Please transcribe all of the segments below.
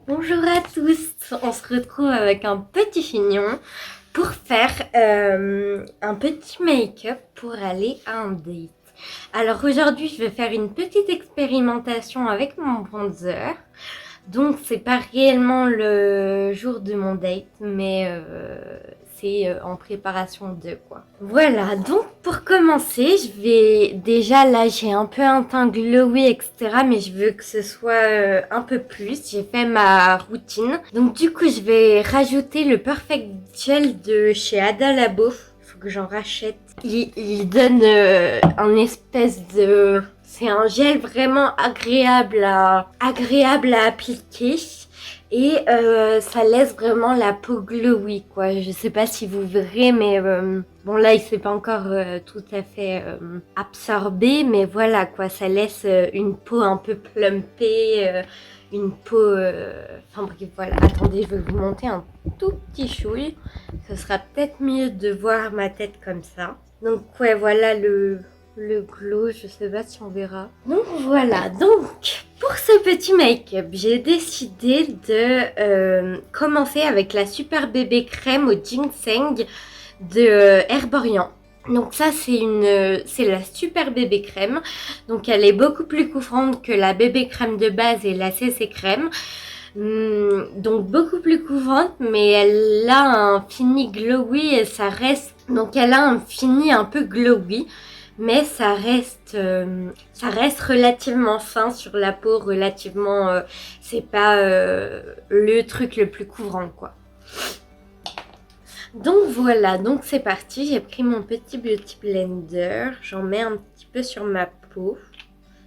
Bonjour à tous, on se retrouve avec un petit chignon pour faire un petit make-up pour aller à un date. Alors aujourd'hui je vais faire une petite expérimentation avec mon bronzer. Donc c'est pas réellement le jour de mon date, mais c'est en préparation de quoi. Voilà, donc pour commencer, je vais déjà là j'ai un peu un teint glowy etc, mais je veux que ce soit un peu plus. J'ai fait ma routine, donc du coup je vais rajouter le Perfect Gel de chez Ada Labo. Faut que j'en rachète. Il donne un espèce de... C'est un gel vraiment agréable à appliquer. Et ça laisse vraiment la peau glowy, quoi. Je sais pas si vous verrez, mais bon là, il s'est pas encore tout à fait absorbé, mais voilà, quoi. Ça laisse une peau un peu plumpée, une peau... Enfin bref, voilà. Attendez, je vais vous monter un tout petit chouille. Ce sera peut-être mieux de voir ma tête comme ça. Donc ouais, voilà le glow, je sais pas si on verra. Donc voilà, donc pour ce petit make-up, j'ai décidé de commencer avec la Super Bébé Crème au ginseng de Herborian. Donc ça c'est la Super Bébé Crème. Donc elle est beaucoup plus couvrante que la Bébé Crème de base et la CC Crème. Donc beaucoup plus couvrante, mais elle a un fini glowy et ça reste... Donc elle a un fini un peu glowy, mais ça reste relativement fin sur la peau, relativement... c'est pas le truc le plus couvrant, quoi. Donc voilà, donc c'est parti. J'ai pris mon petit beauty blender. J'en mets un petit peu sur ma peau,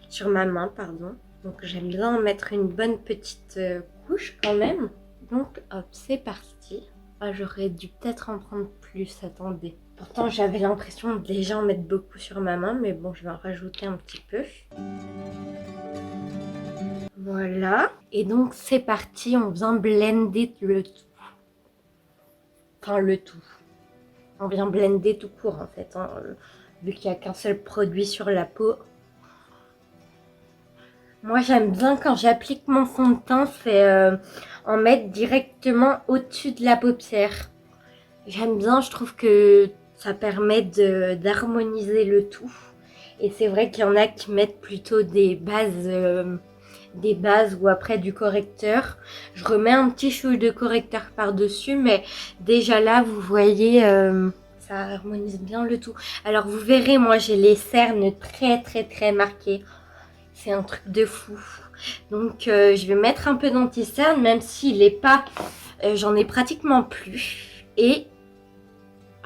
sur ma main, pardon. Donc j'aime bien en mettre une bonne petite couche quand même. Donc hop, c'est parti. Ah, j'aurais dû peut-être en prendre plus, attendez. Pourtant j'avais l'impression de déjà en mettre beaucoup sur ma main, mais bon, je vais en rajouter un petit peu. Voilà. Et donc c'est parti, on vient blender le tout. Enfin le tout. On vient blender tout court en fait, hein, vu qu'il n'y a qu'un seul produit sur la peau. Moi j'aime bien quand j'applique mon fond de teint, c'est en mettre directement au-dessus de la paupière. J'aime bien, je trouve que ça permet d'harmoniser le tout. Et c'est vrai qu'il y en a qui mettent plutôt des bases ou après du correcteur. Je remets un petit chouille de correcteur par-dessus, mais déjà là vous voyez... ça harmonise bien le tout. Alors vous verrez, moi j'ai les cernes très marquées. C'est un truc de fou. Donc je vais mettre un peu d'anti-cerne, même s'il est pas... j'en ai pratiquement plus. Et...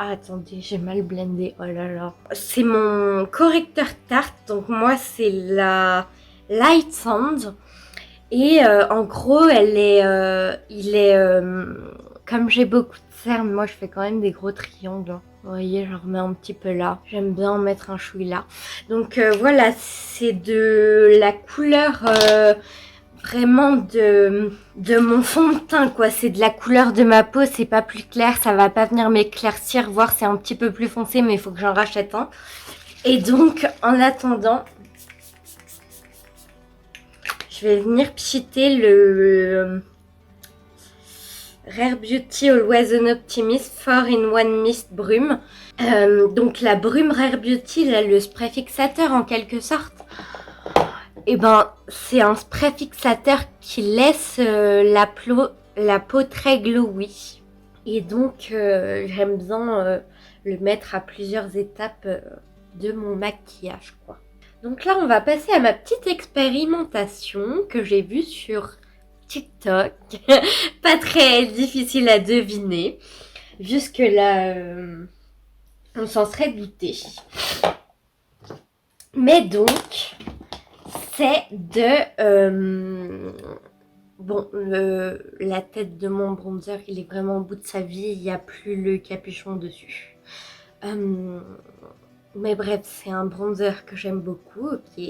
Ah, attendez, j'ai mal blendé. Oh là là. C'est mon correcteur Tarte. Donc moi c'est la Light Sand. Et en gros, comme j'ai beaucoup de cernes, moi je fais quand même des gros triangles. Vous voyez, j'en remets un petit peu là. J'aime bien en mettre un chouï là. Donc voilà, c'est de la couleur vraiment de mon fond de teint, quoi. C'est de la couleur de ma peau, c'est pas plus clair. Ça va pas venir m'éclaircir, voire c'est un petit peu plus foncé, mais il faut que j'en rachète un. Et donc, en attendant... Je vais venir pchiter le Rare Beauty Always an Optimist 4-in-1 Mist Brume. Donc la brume Rare Beauty, là, le spray fixateur en quelque sorte. Et ben c'est un spray fixateur qui laisse la peau très glowy. Et donc j'aime bien le mettre à plusieurs étapes de mon maquillage, quoi. Donc là, on va passer à ma petite expérimentation que j'ai vue sur TikTok. Pas très difficile à deviner. Jusque là, on s'en serait douté. Mais donc, c'est de... bon, la tête de mon bronzer, il est vraiment au bout de sa vie. Il n'y a plus le capuchon dessus. Mais bref, c'est un bronzer que j'aime beaucoup, ok.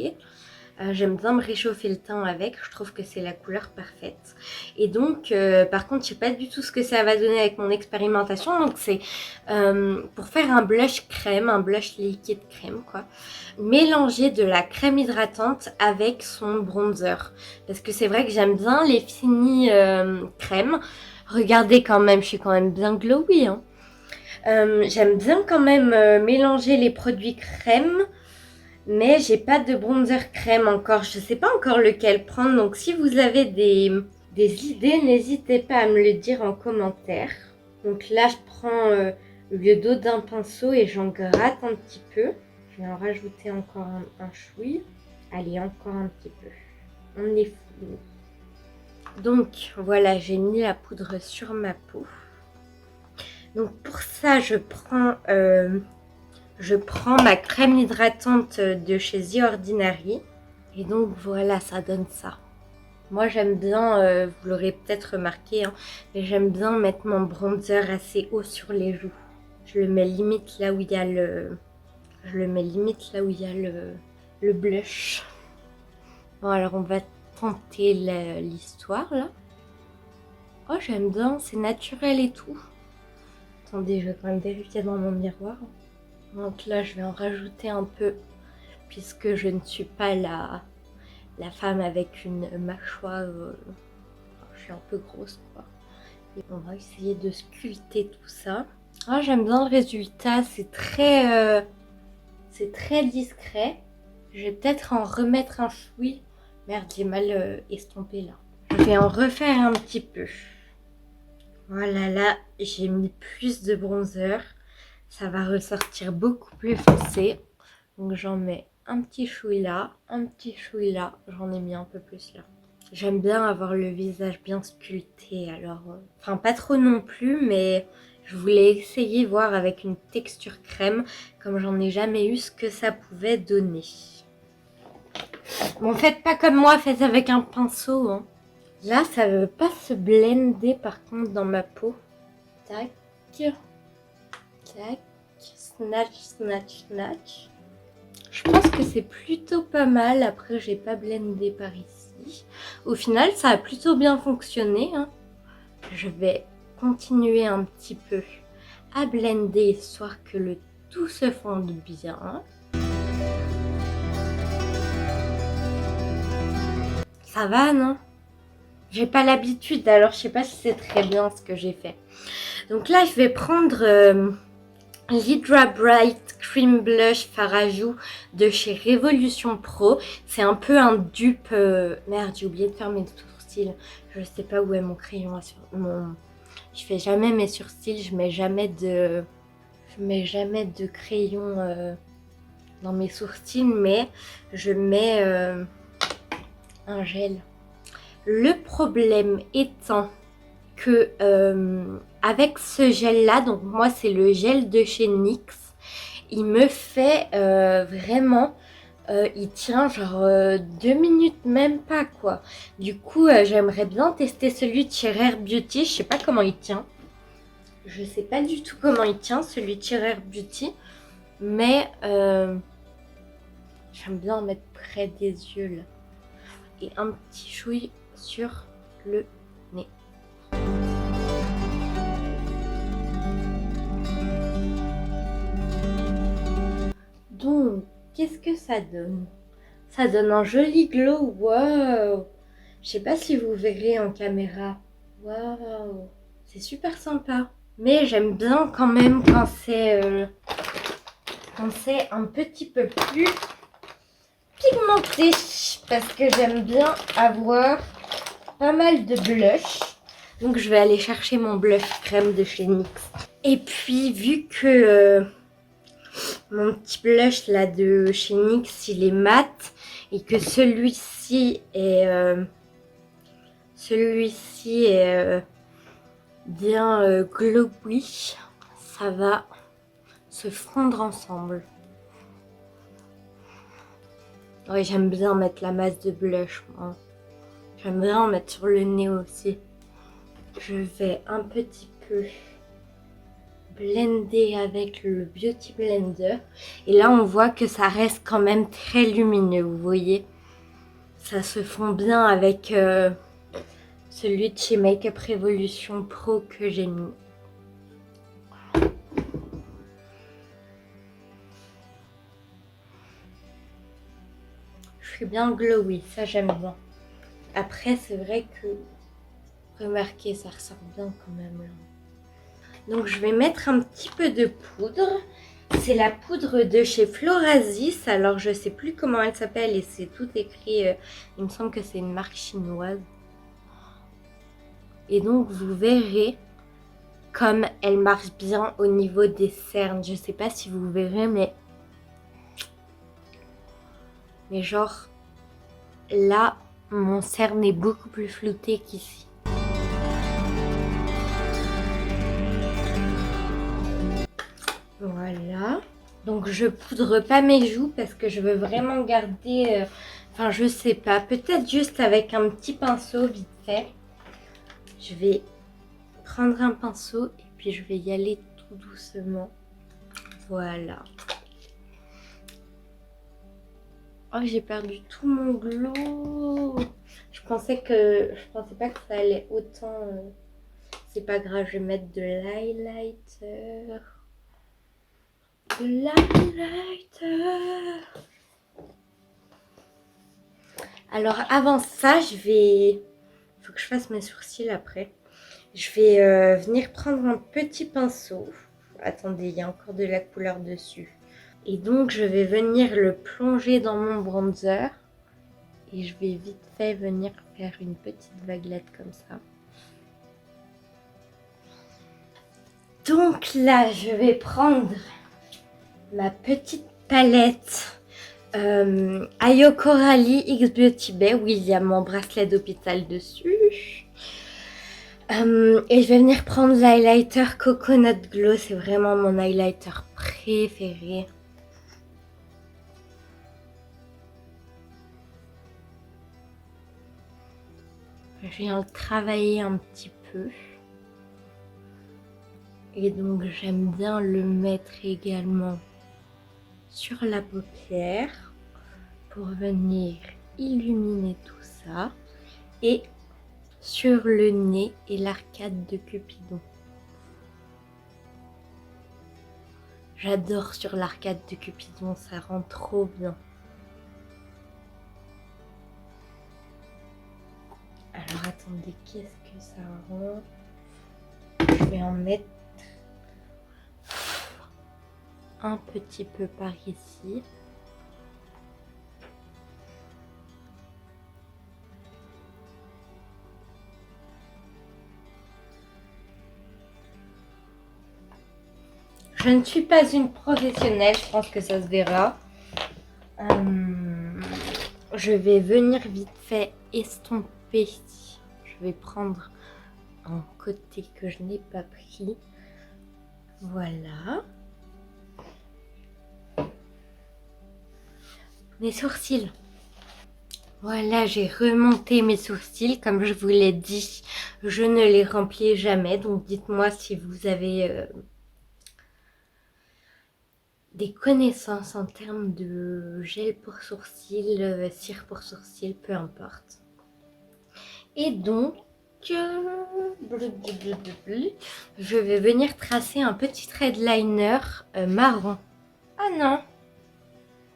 J'aime bien me réchauffer le teint avec, je trouve que c'est la couleur parfaite. Et donc, par contre, je sais pas du tout ce que ça va donner avec mon expérimentation. Donc, c'est pour faire un blush crème, un blush liquide crème, quoi. Mélanger de la crème hydratante avec son bronzer. Parce que c'est vrai que j'aime bien les finis crème. Regardez quand même, je suis quand même bien glowy, hein. J'aime bien quand même mélanger les produits crème. Mais j'ai pas de bronzer crème encore. Je sais pas encore lequel prendre. Donc si vous avez des idées, n'hésitez pas à me le dire en commentaire. Donc là, je prends le dos d'un pinceau et j'en gratte un petit peu. Je vais en rajouter encore un chouï. Allez, encore un petit peu. On est fou. Donc voilà, j'ai mis la poudre sur ma peau. Donc pour ça, je prends ma crème hydratante de chez The Ordinary. Et donc voilà, ça donne ça. Moi j'aime bien, vous l'aurez peut-être remarqué, hein, mais j'aime bien mettre mon bronzer assez haut sur les joues. Je le mets limite là où il y a le... le blush. Bon alors on va tenter l'histoire là. Oh j'aime bien, c'est naturel et tout. Attendez, je vais quand même vérifier dans mon miroir. Donc là, je vais en rajouter un peu, puisque je ne suis pas la femme avec une mâchoire. Je suis un peu grosse, quoi. Et on va essayer de sculpter tout ça. Ah, j'aime bien le résultat, c'est très discret. Je vais peut-être en remettre un chouï. Merde, j'ai mal estompé là. Je vais en refaire un petit peu. Voilà, là, j'ai mis plus de bronzer. Ça va ressortir beaucoup plus foncé. Donc j'en mets un petit chouï là, un petit chouï là. J'en ai mis un peu plus là. J'aime bien avoir le visage bien sculpté. Alors, enfin pas trop non plus, mais je voulais essayer voir avec une texture crème, comme j'en ai jamais eu, ce que ça pouvait donner. Bon, faites pas comme moi, faites avec un pinceau, hein. Là, ça veut pas se blender par contre dans ma peau. Tac. Tac, snatch, snatch, snatch. Je pense que c'est plutôt pas mal. Après, j'ai pas blendé par ici. Au final, ça a plutôt bien fonctionné, hein. Je vais continuer un petit peu à blender, histoire que le tout se fonde bien. Ça va, non? J'ai pas l'habitude, alors je sais pas si c'est très bien ce que j'ai fait. Donc là, je vais prendre l'Hydra Bright Cream Blush Farajou de chez Révolution Pro. C'est un peu un dupe... Merde, j'ai oublié de faire mes sourcils. Je sais pas où est mon crayon. Je fais jamais mes sourcils, je mets jamais de crayon dans mes sourcils, mais je mets un gel. Le problème étant que avec ce gel là, donc moi c'est le gel de chez NYX, il me fait vraiment, il tient genre 2 minutes même pas quoi. Du coup j'aimerais bien tester celui de chez Rare Beauty, je sais pas comment il tient. Je sais pas du tout comment il tient celui de chez Rare Beauty, mais j'aime bien en mettre près des yeux là. Et un petit chouï sur le nez. Donc, qu'est-ce que ça donne? Ça donne un joli glow, waouh! Je sais pas si vous verrez en caméra. Waouh! C'est super sympa. Mais j'aime bien quand même quand c'est un petit peu plus pigmenté. Parce que j'aime bien avoir pas mal de blush. Donc je vais aller chercher mon blush crème de chez NYX. Et puis vu que mon petit blush là de chez NYX il est mat et que celui-ci est bien glowy, ça va se fondre ensemble. Oui, j'aime bien mettre la masse de blush, moi. J'aime bien en mettre sur le nez aussi. Je vais un petit peu blender avec le Beauty Blender. Et là, on voit que ça reste quand même très lumineux, vous voyez. Ça se fond bien avec celui de chez Makeup Revolution Pro que j'ai mis. Je suis bien glowy, ça j'aime bien. Après c'est vrai que, remarquez, ça ressort bien quand même là. Donc je vais mettre un petit peu de poudre. C'est la poudre de chez Florasis, alors je sais plus comment elle s'appelle et c'est tout écrit, il me semble que c'est une marque chinoise. Et donc vous verrez comme elle marche bien au niveau des cernes. Je sais pas si vous verrez mais genre là mon cerne est beaucoup plus flouté qu'ici. Voilà. Donc je poudre pas mes joues parce que je veux vraiment garder... Enfin je sais pas, peut-être juste avec un petit pinceau vite fait. Je vais prendre un pinceau et puis je vais y aller tout doucement. Voilà. Oh, j'ai perdu tout mon glow. Je pensais pas que ça allait autant. C'est pas grave, je vais mettre de l'highlighter. De l'highlighter. Alors avant ça, faut que je fasse mes sourcils après. Je vais venir prendre un petit pinceau. Attendez, il y a encore de la couleur dessus. Et donc je vais venir le plonger dans mon bronzer. Et je vais vite fait venir faire une petite vaguelette comme ça. Donc là, je vais prendre ma petite palette Ayo Coralie X Beauty Bay, où il y a mon bracelet d'hôpital dessus. Et je vais venir prendre l'highlighter Coconut Glow, c'est vraiment mon highlighter préféré. Je viens le travailler un petit peu. Et donc j'aime bien le mettre également sur la paupière pour venir illuminer tout ça. Et sur le nez et l'arcade de Cupidon. J'adore sur l'arcade de Cupidon, ça rend trop bien. Alors attendez, qu'est-ce que ça rend? Je vais en mettre un petit peu par ici. Je ne suis pas une professionnelle, je pense que ça se verra. Je vais venir vite fait estomper. Je vais prendre un côté que je n'ai pas pris. Voilà. Mes sourcils. Voilà, j'ai remonté mes sourcils. Comme je vous l'ai dit, je ne les remplis jamais. Donc dites-moi si vous avez des connaissances en termes de gel pour sourcils, cire pour sourcils, peu importe. Et donc, je vais venir tracer un petit trait de liner marron. Ah non,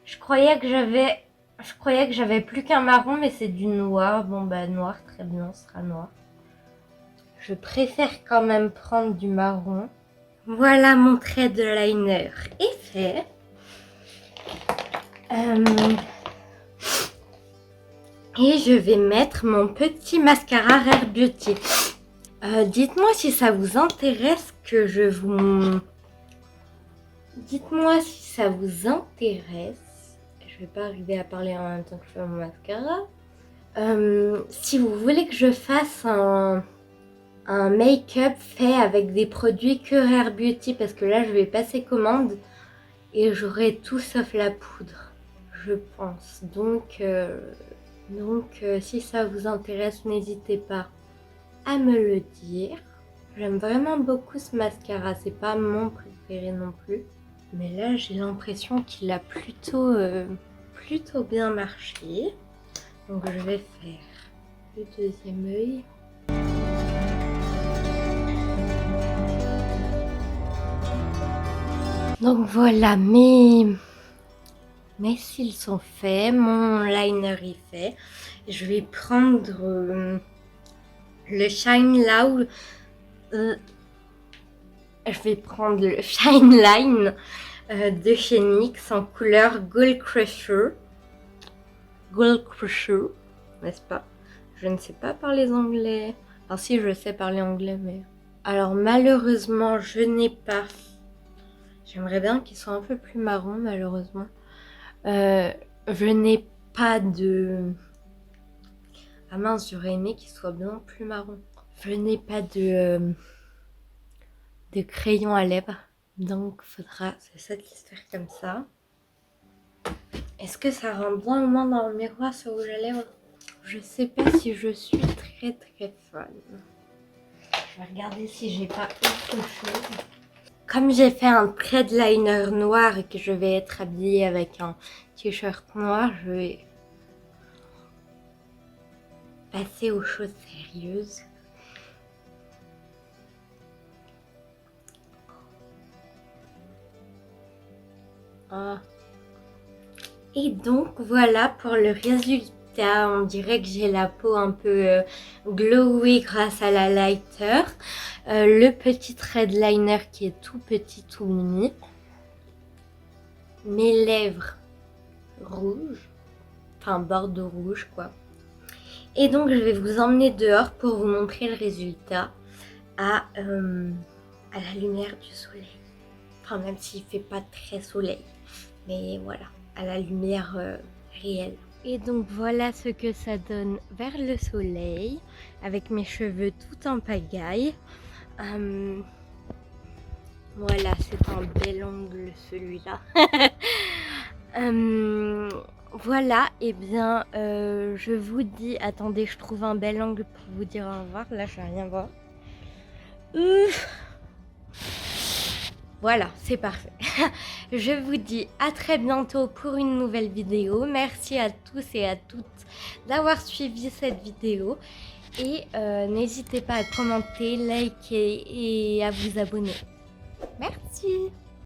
je croyais que j'avais plus qu'un marron, mais c'est du noir. Bon bah noir, très bien, ce sera noir. Je préfère quand même prendre du marron. Voilà mon trait de liner est fait. Et je vais mettre mon petit mascara Rare Beauty. Dites-moi si ça vous intéresse que je vous... Dites-moi si ça vous intéresse. Je vais pas arriver à parler en même temps que je fais mon mascara. Si vous voulez que je fasse un make-up fait avec des produits que Rare Beauty, parce que là je vais passer commande et j'aurai tout sauf la poudre, je pense. Donc si ça vous intéresse, n'hésitez pas à me le dire. J'aime vraiment beaucoup ce mascara, c'est pas mon préféré non plus, mais là j'ai l'impression qu'il a plutôt bien marché. Donc je vais faire le deuxième œil. Donc voilà, mes cils sont faits, mon liner est fait. Je vais prendre le Shine Loud. Je vais prendre le Shine Line de chez NYX en couleur Gold Crusher. Gold Crusher, n'est-ce pas? Je ne sais pas parler anglais. Enfin si, je sais parler anglais, mais... Alors malheureusement, je n'ai pas... J'aimerais bien qu'ils soient un peu plus marrons, malheureusement. Je n'ai pas de... Ah mince, j'aurais aimé qu'ils soient bien plus marrons. Je n'ai pas de crayon à lèvres. Donc faudra... C'est ça qui se fait comme ça. Est-ce que ça rend bien au moins dans le miroir ce rouge à lèvres? Je sais pas si je suis très fan. Je vais regarder si j'ai pas autre chose. Comme j'ai fait un thread liner noir et que je vais être habillée avec un t-shirt noir, je vais passer aux choses sérieuses. Ah. Et donc voilà pour le résultat. On dirait que j'ai la peau un peu glowy grâce à la lighter. Le petit thread liner qui est tout petit, tout mini. Mes lèvres rouges. Enfin bordeaux rouge quoi. Et donc je vais vous emmener dehors pour vous montrer le résultat à la lumière du soleil. Enfin même s'il fait pas très soleil. Mais voilà, à la lumière réelle. Et donc voilà ce que ça donne vers le soleil, avec mes cheveux tout en pagaille. Voilà, c'est un bel angle celui-là. Voilà, et bien je vous dis, attendez, je trouve un bel angle pour vous dire au revoir. Là, je vais rien voir. Voilà, c'est parfait. Je vous dis à très bientôt pour une nouvelle vidéo. Merci à tous et à toutes d'avoir suivi cette vidéo. Et n'hésitez pas à commenter, liker et à vous abonner. Merci.